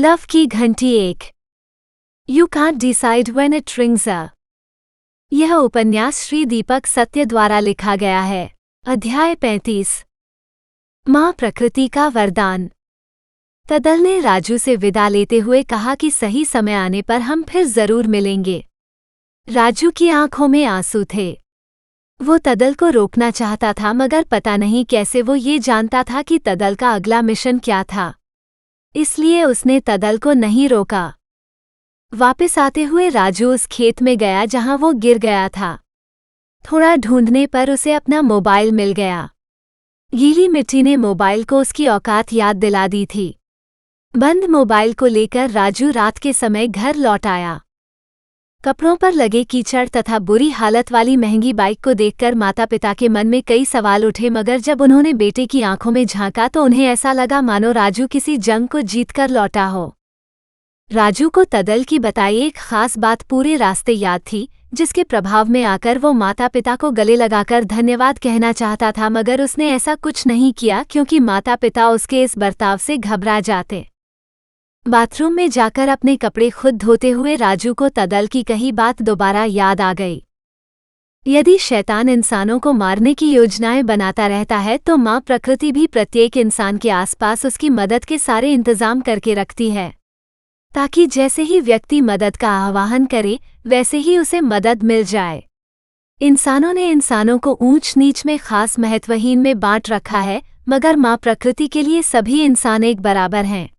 Love की घंटी 1। You can't decide when it rings a. यह उपन्यास श्री दीपक सत्य द्वारा लिखा गया है। अध्याय 35। माँ प्रकृति का वरदान। तदल ने राजू से विदा लेते हुए कहा कि सही समय आने पर हम फिर जरूर मिलेंगे। राजू की आंखों में आंसू थे। वो तदल को रोकना चाहता था, मगर पता नहीं कैसे वो ये जानता था कि तदल का अगला मिशन क्या था, इसलिए उसने तदल को नहीं रोका। वापस आते हुए राजू उस खेत में गया जहां वो गिर गया था। थोड़ा ढूंढने पर उसे अपना मोबाइल मिल गया। गीली मिट्टी ने मोबाइल को उसकी औकात याद दिला दी थी। बंद मोबाइल को लेकर राजू रात के समय घर लौट आया। कपड़ों पर लगे कीचड़ तथा बुरी हालत वाली महंगी बाइक को देखकर माता पिता के मन में कई सवाल उठे, मगर जब उन्होंने बेटे की आंखों में झांका तो उन्हें ऐसा लगा मानो राजू किसी जंग को जीतकर लौटा हो। राजू को तदल की बताई एक खास बात पूरे रास्ते याद थी, जिसके प्रभाव में आकर वो माता पिता को गले लगाकर धन्यवाद कहना चाहता था, मगर उसने ऐसा कुछ नहीं किया क्योंकि माता पिता उसके इस बर्ताव से घबरा जाते। बाथरूम में जाकर अपने कपड़े खुद धोते हुए राजू को तदल की कही बात दोबारा याद आ गई। यदि शैतान इंसानों को मारने की योजनाएं बनाता रहता है तो माँ प्रकृति भी प्रत्येक इंसान के आसपास उसकी मदद के सारे इंतजाम करके रखती है, ताकि जैसे ही व्यक्ति मदद का आह्वान करे वैसे ही उसे मदद मिल जाए। इंसानों ने इंसानों को ऊंच नीच में खास महत्वहीन में बांट रखा है, मगर माँ प्रकृति के लिए सभी इंसान एक बराबर हैं।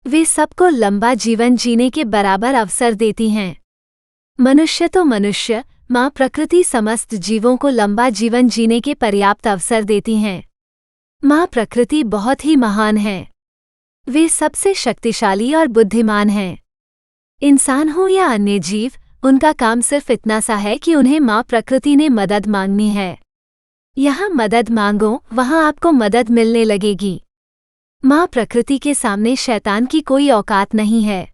वे सबको लंबा जीवन जीने के बराबर अवसर देती हैं। मनुष्य तो मनुष्य, माँ प्रकृति समस्त जीवों को लंबा जीवन जीने के पर्याप्त अवसर देती हैं। माँ प्रकृति बहुत ही महान है। वे सबसे शक्तिशाली और बुद्धिमान हैं। इंसान हो या अन्य जीव, उनका काम सिर्फ इतना सा है कि उन्हें माँ प्रकृति ने मदद मांगनी है। यहाँ मदद मांगो, वहाँ आपको मदद मिलने लगेगी। माँ प्रकृति के सामने शैतान की कोई औकात नहीं है।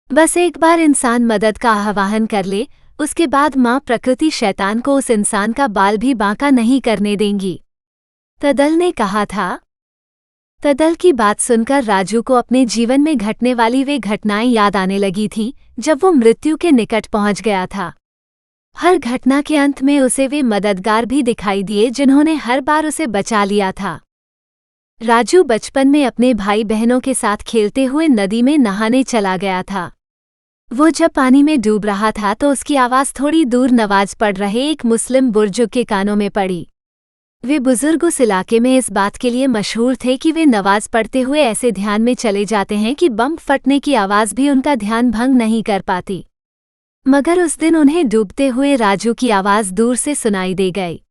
बस एक बार इंसान मदद का आह्वान कर ले, उसके बाद माँ प्रकृति शैतान को उस इंसान का बाल भी बांका नहीं करने देंगी। तदल ने कहा था। तदल की बात सुनकर राजू को अपने जीवन में घटने वाली वे घटनाएं याद आने लगी थीं जब वो मृत्यु के निकट पहुंच गया था। हर घटना के अंत में उसे वे मददगार भी दिखाई दिए जिन्होंने हर बार उसे बचा लिया था। राजू बचपन में अपने भाई बहनों के साथ खेलते हुए नदी में नहाने चला गया था। वो जब पानी में डूब रहा था तो उसकी आवाज़ थोड़ी दूर नमाज पढ़ रहे एक मुस्लिम बुजुर्ग के कानों में पड़ी। वे बुजुर्ग उस इलाके में इस बात के लिए मशहूर थे कि वे नमाज पढ़ते हुए ऐसे ध्यान में चले जाते हैं कि बम फटने की आवाज़ भी उनका ध्यान भंग नहीं कर पाती। मगर उस दिन उन्हें डूबते हुए राजू की आवाज़ दूर से सुनाई दे गई।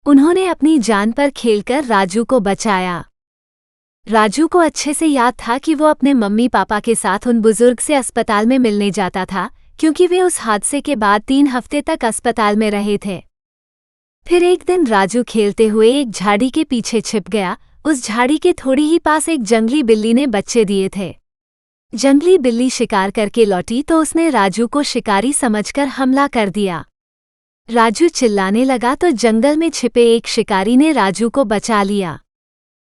उन्होंने अपनी जान पर खेलकर राजू को बचाया। राजू को अच्छे से याद था कि वो अपने मम्मी पापा के साथ उन बुजुर्ग से अस्पताल में मिलने जाता था, क्योंकि वे उस हादसे के बाद 3 हफ्ते तक अस्पताल में रहे थे। फिर एक दिन राजू खेलते हुए एक झाड़ी के पीछे छिप गया। उस झाड़ी के थोड़ी ही पास एक जंगली बिल्ली ने बच्चे दिए थे। जंगली बिल्ली शिकार करके लौटी तो उसने राजू को शिकारी समझकर हमला कर दिया। राजू चिल्लाने लगा तो जंगल में छिपे एक शिकारी ने राजू को बचा लिया।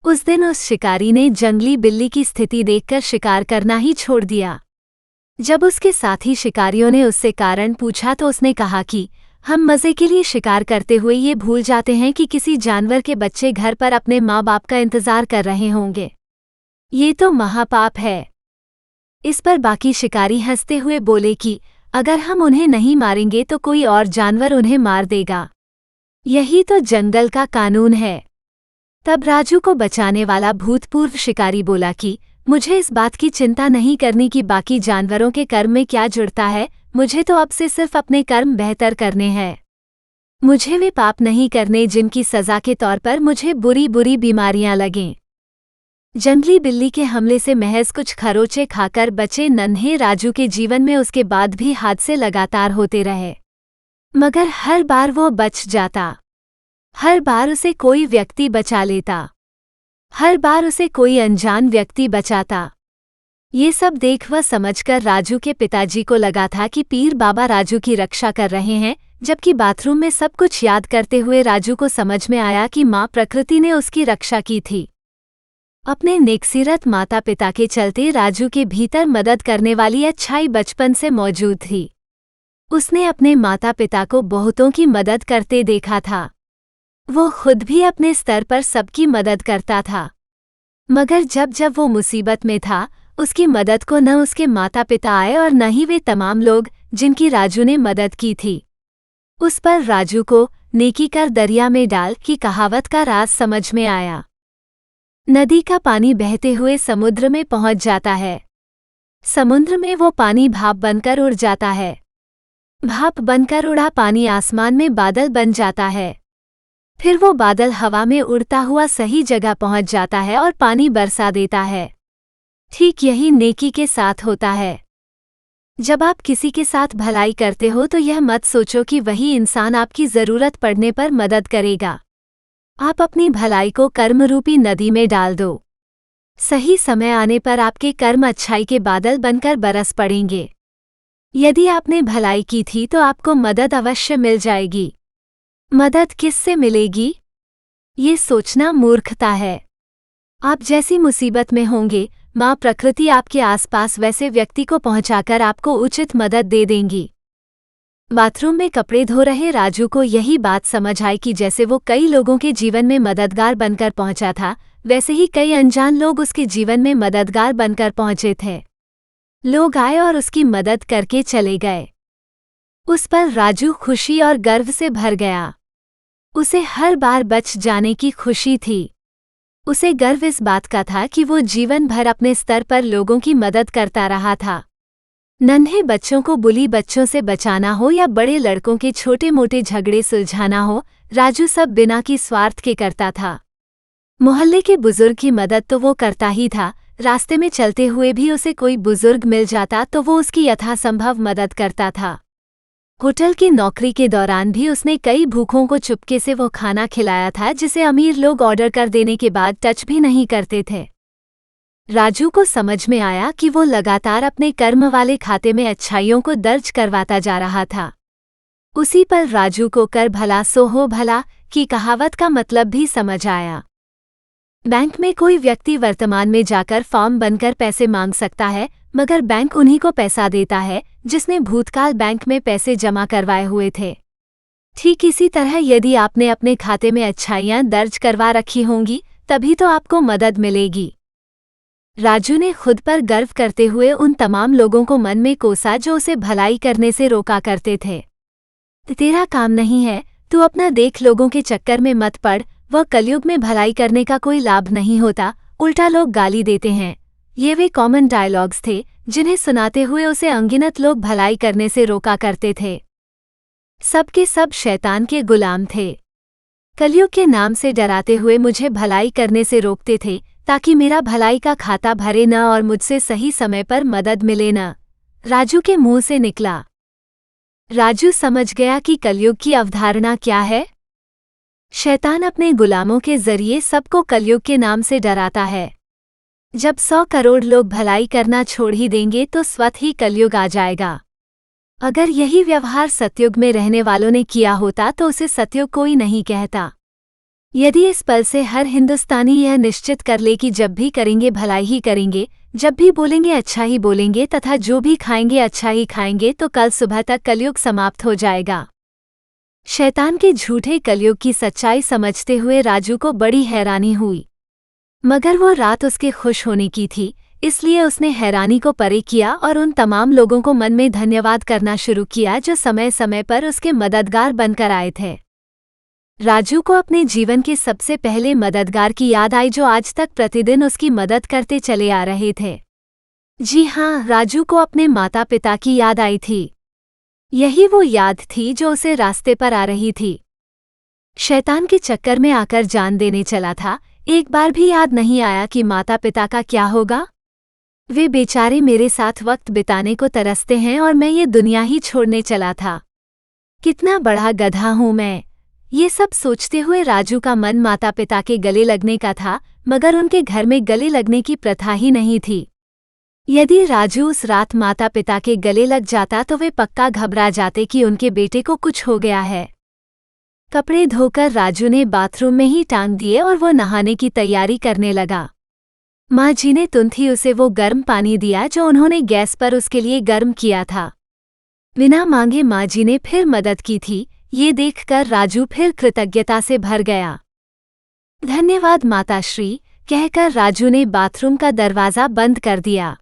उस दिन उस शिकारी ने जंगली बिल्ली की स्थिति देखकर शिकार करना ही छोड़ दिया। जब उसके साथी शिकारियों ने उससे कारण पूछा तो उसने कहा कि हम मज़े के लिए शिकार करते हुए ये भूल जाते हैं कि किसी जानवर के बच्चे घर पर अपने माँ बाप का इंतज़ार कर रहे होंगे। ये तो महापाप है। इस पर बाकी शिकारी हंसते हुए बोले कि अगर हम उन्हें नहीं मारेंगे तो कोई और जानवर उन्हें मार देगा। यही तो जंगल का कानून है। तब राजू को बचाने वाला भूतपूर्व शिकारी बोला कि मुझे इस बात की चिंता नहीं करनी कि बाकी जानवरों के कर्म में क्या जुड़ता है, मुझे तो अब से सिर्फ अपने कर्म बेहतर करने हैं। मुझे वे पाप नहीं करने जिनकी सज़ा के तौर पर मुझे बुरी बुरी बीमारियां लगें। जंगली बिल्ली के हमले से महज कुछ खरोचे खाकर बचे नन्हे राजू के जीवन में उसके बाद भी हादसे लगातार होते रहे, मगर हर बार वो बच जाता। हर बार उसे कोई व्यक्ति बचा लेता। हर बार उसे कोई अनजान व्यक्ति बचाता। ये सब देख व समझकर राजू के पिताजी को लगा था कि पीर बाबा राजू की रक्षा कर रहे हैं, जबकि बाथरूम में सब कुछ याद करते हुए राजू को समझ में आया कि माँ प्रकृति ने उसकी रक्षा की थी। अपने नेकसीरत माता पिता के चलते राजू के भीतर मदद करने वाली अच्छाई बचपन से मौजूद थी। उसने अपने माता पिता को बहुतों की मदद करते देखा था। वो खुद भी अपने स्तर पर सबकी मदद करता था, मगर जब जब वो मुसीबत में था, उसकी मदद को न उसके माता पिता आए और न ही वे तमाम लोग जिनकी राजू ने मदद की थी। उस पर राजू को नेकी कर दरिया में डाल की कहावत का राज समझ में आया। नदी का पानी बहते हुए समुद्र में पहुंच जाता है। समुद्र में वो पानी भाप बनकर उड़ जाता है। भाप बनकर उड़ा पानी आसमान में बादल बन जाता है। फिर वो बादल हवा में उड़ता हुआ सही जगह पहुंच जाता है और पानी बरसा देता है। ठीक यही नेकी के साथ होता है। जब आप किसी के साथ भलाई करते हो तो यह मत सोचो कि वही इंसान आपकी ज़रूरत पड़ने पर मदद करेगा। आप अपनी भलाई को कर्मरूपी नदी में डाल दो। सही समय आने पर आपके कर्म अच्छाई के बादल बनकर बरस पड़ेंगे। यदि आपने भलाई की थी तो आपको मदद अवश्य मिल जाएगी। मदद किससे मिलेगी, ये सोचना मूर्खता है। आप जैसी मुसीबत में होंगे, माँ प्रकृति आपके आसपास वैसे व्यक्ति को पहुंचाकर आपको उचित मदद दे देंगी। बाथरूम में कपड़े धो रहे राजू को यही बात समझ आई कि जैसे वो कई लोगों के जीवन में मददगार बनकर पहुंचा था, वैसे ही कई अनजान लोग उसके जीवन में मददगार बनकर पहुंचे थे। लोग आए और उसकी मदद करके चले गए। उस पर राजू खुशी और गर्व से भर गया। उसे हर बार बच जाने की खुशी थी। उसे गर्व इस बात का था कि वो जीवन भर अपने स्तर पर लोगों की मदद करता रहा था। नन्हे बच्चों को बुली बच्चों से बचाना हो या बड़े लड़कों के छोटे मोटे झगड़े सुलझाना हो, राजू सब बिना की स्वार्थ के करता था। मोहल्ले के बुजुर्ग की मदद तो वो करता ही था, रास्ते में चलते हुए भी उसे कोई बुजुर्ग मिल जाता तो वो उसकी यथासंभव मदद करता था। होटल की नौकरी के दौरान भी उसने कई भूखों को चुपके से वो खाना खिलाया था जिसे अमीर लोग ऑर्डर कर देने के बाद टच भी नहीं करते थे। राजू को समझ में आया कि वो लगातार अपने कर्म वाले खाते में अच्छाइयों को दर्ज करवाता जा रहा था। उसी पर राजू को कर भला सो हो भला की कहावत का मतलब भी समझ आया। बैंक में कोई व्यक्ति वर्तमान में जाकर फॉर्म बनकर पैसे मांग सकता है, मगर बैंक उन्हीं को पैसा देता है जिसने भूतकाल बैंक में पैसे जमा करवाए हुए थे। ठीक इसी तरह यदि आपने अपने खाते में अच्छाइयाँ दर्ज करवा रखी होंगी, तभी तो आपको मदद मिलेगी। राजू ने खुद पर गर्व करते हुए उन तमाम लोगों को मन में कोसा जो उसे भलाई करने से रोका करते थे। तेरा काम नहीं है, तू अपना देख, लोगों के चक्कर में मत पड़, वह कलयुग में भलाई करने का कोई लाभ नहीं होता, उल्टा लोग गाली देते हैं। ये वे कॉमन डायलॉग्स थे जिन्हें सुनाते हुए उसे अनगिनत लोग भलाई करने से रोका करते थे। सबके सब शैतान के गुलाम थे। कलयुग के नाम से डराते हुए मुझे भलाई करने से रोकते थे ताकि मेरा भलाई का खाता भरे न और मुझसे सही समय पर मदद मिले न, राजू के मुंह से निकला। राजू समझ गया कि कलयुग की अवधारणा क्या है। शैतान अपने गुलामों के जरिए सबको कलयुग के नाम से डराता है। जब 100 करोड़ लोग भलाई करना छोड़ ही देंगे तो स्वतः ही कलयुग आ जाएगा। अगर यही व्यवहार सतयुग में रहने वालों ने किया होता तो उसे सतयुग कोई नहीं कहता। यदि इस पल से हर हिंदुस्तानी यह निश्चित कर ले कि जब भी करेंगे भलाई ही करेंगे, जब भी बोलेंगे अच्छा ही बोलेंगे तथा जो भी खाएंगे अच्छा ही खाएंगे, तो कल सुबह तक कलयुग समाप्त हो जाएगा। शैतान के झूठे कलयुग की सच्चाई समझते हुए राजू को बड़ी हैरानी हुई, मगर वो रात उसके खुश होने की थी, इसलिए उसने हैरानी को परे किया और उन तमाम लोगों को मन में धन्यवाद करना शुरू किया जो समय समय पर उसके मददगार बनकर आए थे। राजू को अपने जीवन के सबसे पहले मददगार की याद आई जो आज तक प्रतिदिन उसकी मदद करते चले आ रहे थे। जी हाँ, राजू को अपने माता पिता की याद आई थी। यही वो याद थी जो उसे रास्ते पर आ रही थी। शैतान के चक्कर में आकर जान देने चला था, एक बार भी याद नहीं आया कि माता पिता का क्या होगा। वे बेचारे मेरे साथ वक्त बिताने को तरसते हैं और मैं ये दुनिया ही छोड़ने चला था। कितना बड़ा गधा हूँ मैं। ये सब सोचते हुए राजू का मन माता पिता के गले लगने का था, मगर उनके घर में गले लगने की प्रथा ही नहीं थी। यदि राजू उस रात माता पिता के गले लग जाता तो वे पक्का घबरा जाते कि उनके बेटे को कुछ हो गया है। कपड़े धोकर राजू ने बाथरूम में ही टांग दिए और वो नहाने की तैयारी करने लगा। माँ जी ने तुरंत ही उसे वो गर्म पानी दिया जो उन्होंने गैस पर उसके लिए गर्म किया था। बिना मांगे माँ जी ने फिर मदद की थी। ये देखकर राजू फिर कृतज्ञता से भर गया। धन्यवाद माताश्री, कहकर राजू ने बाथरूम का दरवाज़ा बंद कर दिया।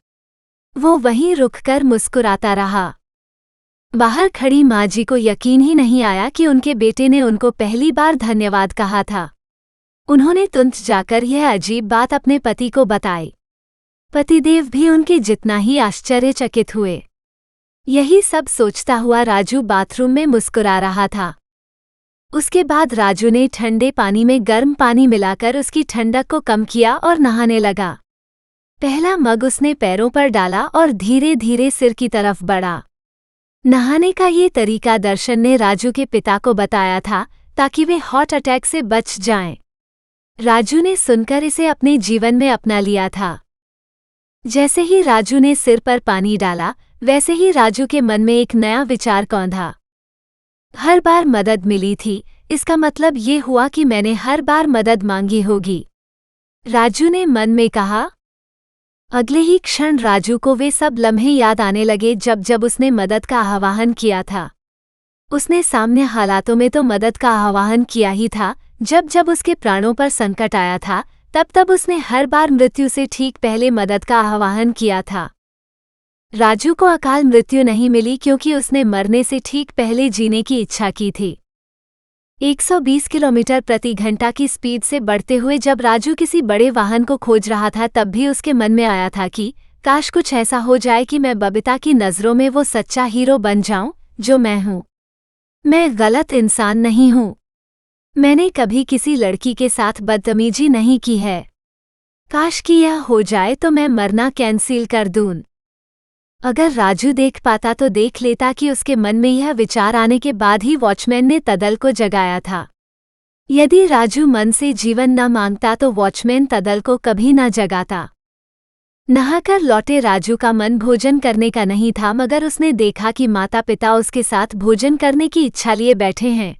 वो वहीं रुककर मुस्कुराता रहा। बाहर खड़ी माँ जी को यकीन ही नहीं आया कि उनके बेटे ने उनको पहली बार धन्यवाद कहा था। उन्होंने तुरंत जाकर यह अजीब बात अपने पति को बताई। पतिदेव भी उनके जितना ही आश्चर्यचकित हुए। यही सब सोचता हुआ राजू बाथरूम में मुस्कुरा रहा था। उसके बाद राजू ने ठंडे पानी में गर्म पानी मिलाकर उसकी ठंडक को कम किया और नहाने लगा। पहला मग उसने पैरों पर डाला और धीरे धीरे सिर की तरफ बढ़ा। नहाने का ये तरीका दर्शन ने राजू के पिता को बताया था ताकि वे हार्ट अटैक से बच जाएं। राजू ने सुनकर इसे अपने जीवन में अपना लिया था। जैसे ही राजू ने सिर पर पानी डाला, वैसे ही राजू के मन में एक नया विचार कौंधा। हर बार मदद मिली थी, इसका मतलब ये हुआ कि मैंने हर बार मदद मांगी होगी, राजू ने मन में कहा। अगले ही क्षण राजू को वे सब लम्हे याद आने लगे जब जब उसने मदद का आह्वान किया था। उसने सामान्य हालातों में तो मदद का आह्वान किया ही था, जब जब उसके प्राणों पर संकट आया था तब तब उसने हर बार मृत्यु से ठीक पहले मदद का आह्वान किया था। राजू को अकाल मृत्यु नहीं मिली क्योंकि उसने मरने से ठीक पहले जीने की इच्छा की थी। 120 किलोमीटर प्रति घंटा की स्पीड से बढ़ते हुए जब राजू किसी बड़े वाहन को खोज रहा था तब भी उसके मन में आया था कि काश कुछ ऐसा हो जाए कि मैं बबीता की नज़रों में वो सच्चा हीरो बन जाऊं जो मैं हूं। मैं गलत इंसान नहीं हूं। मैंने कभी किसी लड़की के साथ बदतमीजी नहीं की है। काश कि यह हो जाए तो मैं मरना कैंसिल कर दूं। अगर राजू देख पाता तो देख लेता कि उसके मन में यह विचार आने के बाद ही वॉचमैन ने तदल को जगाया था। यदि राजू मन से जीवन न मांगता तो वॉचमैन तदल को कभी न जगाता। नहाकर लौटे राजू का मन भोजन करने का नहीं था, मगर उसने देखा कि माता पिता उसके साथ भोजन करने की इच्छा लिए बैठे हैं।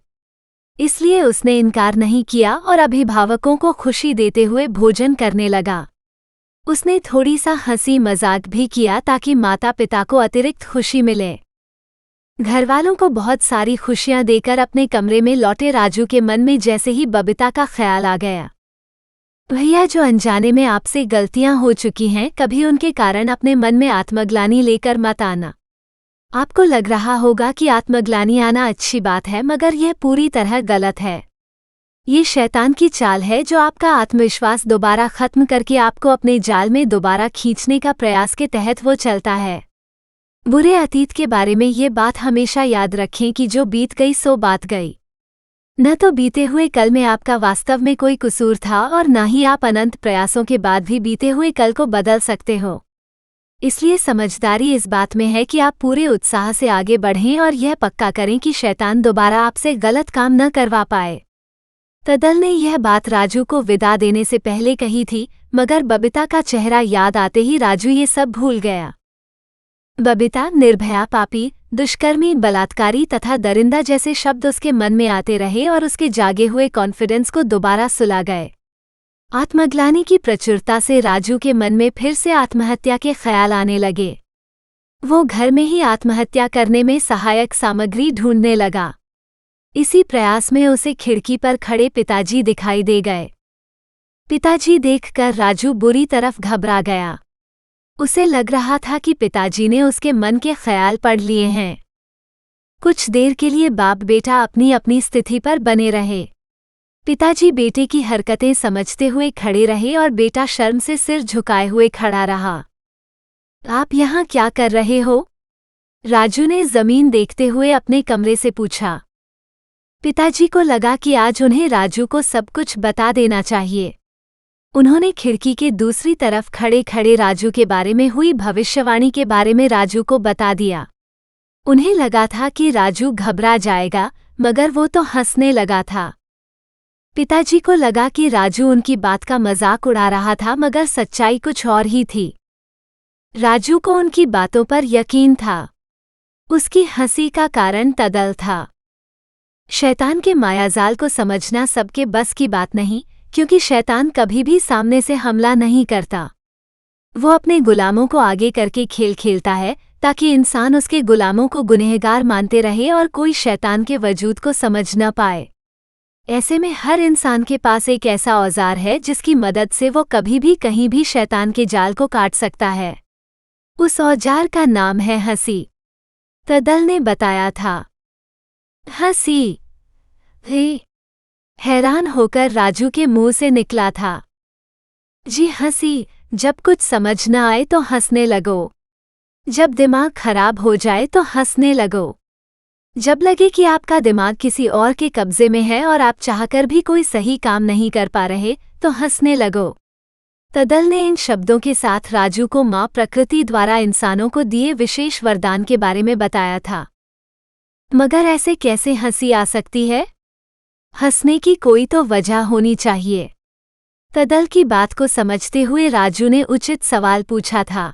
इसलिए उसने इनकार नहीं किया और अभिभावकों को खुशी देते हुए भोजन करने लगा। उसने थोड़ी सा हंसी मजाक भी किया ताकि माता पिता को अतिरिक्त खुशी मिले। घरवालों को बहुत सारी खुशियां देकर अपने कमरे में लौटे राजू के मन में जैसे ही बबीता का ख्याल आ गया। भैया, जो अनजाने में आपसे गलतियां हो चुकी हैं, कभी उनके कारण अपने मन में आत्मग्लानि लेकर मत आना। आपको लग रहा होगा कि आत्मग्लानि आना अच्छी बात है, मगर यह पूरी तरह गलत है। ये शैतान की चाल है जो आपका आत्मविश्वास दोबारा खत्म करके आपको अपने जाल में दोबारा खींचने का प्रयास के तहत वो चलता है। बुरे अतीत के बारे में ये बात हमेशा याद रखें कि जो बीत गई सो बात गई। न तो बीते हुए कल में आपका वास्तव में कोई कसूर था और न ही आप अनंत प्रयासों के बाद भी बीते हुए कल को बदल सकते हो। इसलिए समझदारी इस बात में है कि आप पूरे उत्साह से आगे बढ़ें और यह पक्का करें कि शैतान दोबारा आपसे गलत काम न करवा पाए। तदल ने यह बात राजू को विदा देने से पहले कही थी, मगर बबीता का चेहरा याद आते ही राजू ये सब भूल गया। बबीता, निर्भया, पापी, दुष्कर्मी, बलात्कारी तथा दरिंदा जैसे शब्द उसके मन में आते रहे और उसके जागे हुए कॉन्फिडेंस को दोबारा सुला गए। आत्मग्लानि की प्रचुरता से राजू के मन में फिर से आत्महत्या के ख्याल आने लगे। वो घर में ही आत्महत्या करने में सहायक सामग्री ढूंढने लगा। इसी प्रयास में उसे खिड़की पर खड़े पिताजी दिखाई दे गए। पिताजी देखकर राजू बुरी तरफ घबरा गया। उसे लग रहा था कि पिताजी ने उसके मन के ख्याल पढ़ लिए हैं। कुछ देर के लिए बाप बेटा अपनी अपनी स्थिति पर बने रहे। पिताजी बेटे की हरकतें समझते हुए खड़े रहे और बेटा शर्म से सिर झुकाए हुए खड़ा रहा। आप यहाँ क्या कर रहे हो? राजू ने जमीन देखते हुए अपने कमरे से पूछा। पिताजी को लगा कि आज उन्हें राजू को सब कुछ बता देना चाहिए। उन्होंने खिड़की के दूसरी तरफ खड़े खड़े राजू के बारे में हुई भविष्यवाणी के बारे में राजू को बता दिया। उन्हें लगा था कि राजू घबरा जाएगा, मगर वो तो हंसने लगा था। पिताजी को लगा कि राजू उनकी बात का मजाक उड़ा रहा था, मगर सच्चाई कुछ और ही थी। राजू को उनकी बातों पर यकीन था। उसकी हंसी का कारण तदल था। शैतान के मायाजाल को समझना सबके बस की बात नहीं, क्योंकि शैतान कभी भी सामने से हमला नहीं करता। वो अपने गुलामों को आगे करके खेल खेलता है ताकि इंसान उसके गुलामों को गुनहगार मानते रहे और कोई शैतान के वजूद को समझ न पाए। ऐसे में हर इंसान के पास एक ऐसा औजार है जिसकी मदद से वो कभी भी कहीं भी शैतान के जाल को काट सकता है। उस औजार का नाम है हंसी। तदल ने बताया था। हंसी? हे! हैरान होकर राजू के मुंह से निकला था। जी हंसी, जब कुछ समझ न आए तो हंसने लगो। जब दिमाग खराब हो जाए तो हंसने लगो। जब लगे कि आपका दिमाग किसी और के कब्जे में है और आप चाहकर भी कोई सही काम नहीं कर पा रहे तो हंसने लगो। तदल ने इन शब्दों के साथ राजू को माँ प्रकृति द्वारा इंसानों को दिए विशेष वरदान के बारे में बताया था। मगर ऐसे कैसे हंसी आ सकती है? हंसने की कोई तो वजह होनी चाहिए। तदल की बात को समझते हुए राजू ने उचित सवाल पूछा था।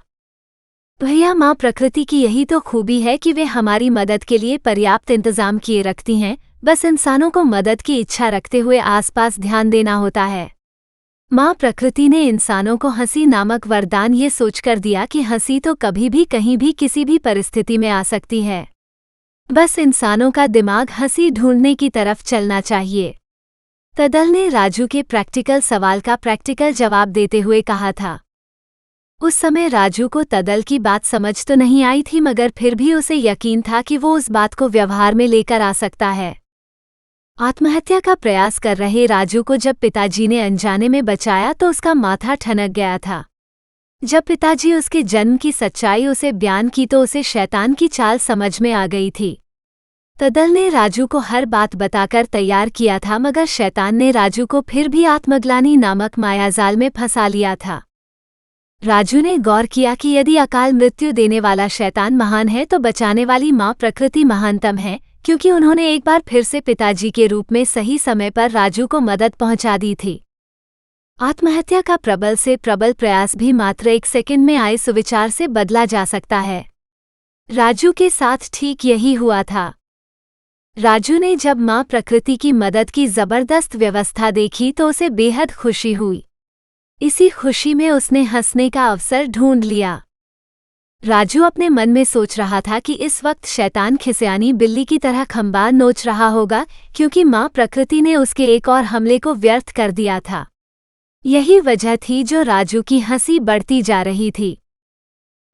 भैया, माँ प्रकृति की यही तो खूबी है कि वे हमारी मदद के लिए पर्याप्त इंतजाम किए रखती हैं, बस इंसानों को मदद की इच्छा रखते हुए आसपास ध्यान देना होता है। माँ प्रकृति ने इंसानों को हंसी नामक वरदान ये सोचकर दिया कि हंसी तो कभी भी कहीं भी किसी भी परिस्थिति में आ सकती है। बस इंसानों का दिमाग हंसी ढूंढने की तरफ चलना चाहिए। तदल ने राजू के प्रैक्टिकल सवाल का प्रैक्टिकल जवाब देते हुए कहा था। उस समय राजू को तदल की बात समझ तो नहीं आई थी, मगर फिर भी उसे यकीन था कि वो उस बात को व्यवहार में लेकर आ सकता है। आत्महत्या का प्रयास कर रहे राजू को जब पिताजी ने अनजाने में बचाया तो उसका माथा ठनक गया था। जब पिताजी उसके जन्म की सच्चाई उसे बयान की तो उसे शैतान की चाल समझ में आ गई थी। तदल ने राजू को हर बात बताकर तैयार किया था, मगर शैतान ने राजू को फिर भी आत्मग्लानि नामक मायाजाल में फंसा लिया था। राजू ने गौर किया कि यदि अकाल मृत्यु देने वाला शैतान महान है तो बचाने वाली माँ प्रकृति महानतम है, क्योंकि उन्होंने एक बार फिर से पिताजी के रूप में सही समय पर राजू को मदद पहुंचा दी थी। आत्महत्या का प्रबल से प्रबल प्रयास भी मात्र एक सेकंड में आए सुविचार से बदला जा सकता है। राजू के साथ ठीक यही हुआ था। राजू ने जब माँ प्रकृति की मदद की जबरदस्त व्यवस्था देखी तो उसे बेहद खुशी हुई। इसी खुशी में उसने हंसने का अवसर ढूंढ लिया। राजू अपने मन में सोच रहा था कि इस वक्त शैतान खिसियानी बिल्ली की तरह खंबार नोच रहा होगा, क्योंकि माँ प्रकृति ने उसके एक और हमले को व्यर्थ कर दिया था। यही वजह थी जो राजू की हंसी बढ़ती जा रही थी।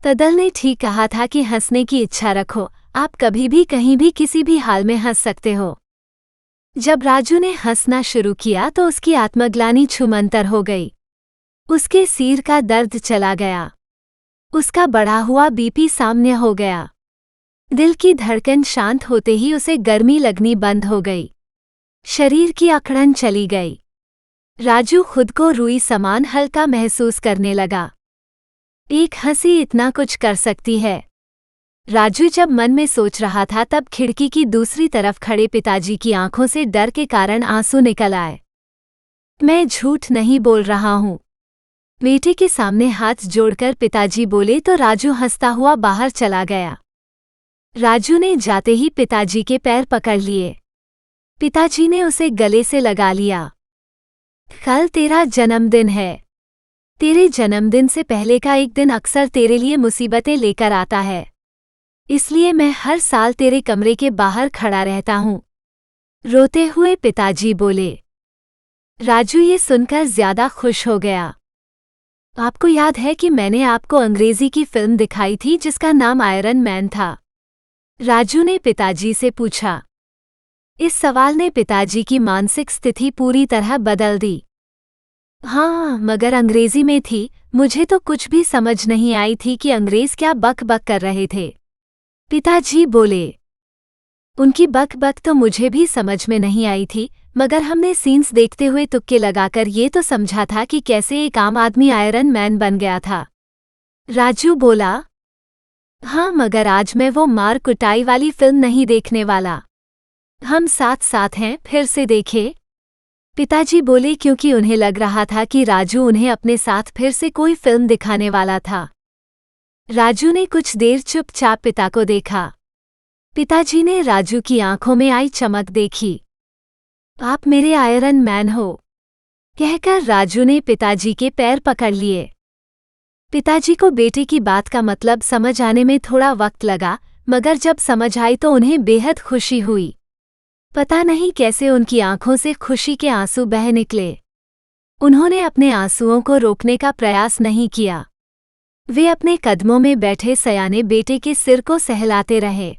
तदल ने ठीक कहा था कि हंसने की इच्छा रखो, आप कभी भी कहीं भी किसी भी हाल में हंस सकते हो। जब राजू ने हंसना शुरू किया तो उसकी आत्मग्लानि छूमंतर हो गई। उसके सिर का दर्द चला गया। उसका बढ़ा हुआ बीपी सामान्य हो गया। दिल की धड़कन शांत होते ही उसे गर्मी लगनी बंद हो गई। शरीर की अकड़न चली गई। राजू खुद को रुई समान हल्का महसूस करने लगा। एक हंसी इतना कुछ कर सकती है। राजू जब मन में सोच रहा था तब खिड़की की दूसरी तरफ खड़े पिताजी की आंखों से डर के कारण आंसू निकल आए। मैं झूठ नहीं बोल रहा हूँ, बेटे के सामने हाथ जोड़कर पिताजी बोले तो राजू हंसता हुआ बाहर चला गया। राजू ने जाते ही पिताजी के पैर पकड़ लिए। पिताजी ने उसे गले से लगा लिया। कल तेरा जन्मदिन है। तेरे जन्मदिन से पहले का एक दिन अक्सर तेरे लिए मुसीबतें लेकर आता है, इसलिए मैं हर साल तेरे कमरे के बाहर खड़ा रहता हूँ, रोते हुए पिताजी बोले। राजू ये सुनकर ज्यादा खुश हो गया। आपको याद है कि मैंने आपको अंग्रेजी की फिल्म दिखाई थी जिसका नाम आयरन मैन था? राजू ने पिताजी से पूछा। इस सवाल ने पिताजी की मानसिक स्थिति पूरी तरह बदल दी। हाँ, मगर अंग्रेजी में थी, मुझे तो कुछ भी समझ नहीं आई थी कि अंग्रेज क्या बक बक कर रहे थे, पिताजी बोले। उनकी बक बक तो मुझे भी समझ में नहीं आई थी, मगर हमने सीन्स देखते हुए तुक्के लगाकर ये तो समझा था कि कैसे एक आम आदमी आयरन मैन बन गया था। राजू बोला। हाँ, मगर आज मैं वो मार कुटाई वाली फिल्म नहीं देखने वाला। हम साथ साथ हैं, फिर से देखे? पिताजी बोले, क्योंकि उन्हें लग रहा था कि राजू उन्हें अपने साथ फिर से कोई फिल्म दिखाने वाला था। राजू ने कुछ देर चुपचाप पिता को देखा। पिताजी ने राजू की आंखों में आई चमक देखी। आप मेरे आयरन मैन हो, कहकर राजू ने पिताजी के पैर पकड़ लिए। पिताजी को बेटे की बात का मतलब समझ आने में थोड़ा वक्त लगा, मगर जब समझ आई तो उन्हें बेहद खुशी हुई। पता नहीं कैसे उनकी आंखों से खुशी के आंसू बह निकले। उन्होंने अपने आंसुओं को रोकने का प्रयास नहीं किया। वे अपने कदमों में बैठे सयाने बेटे के सिर को सहलाते रहे।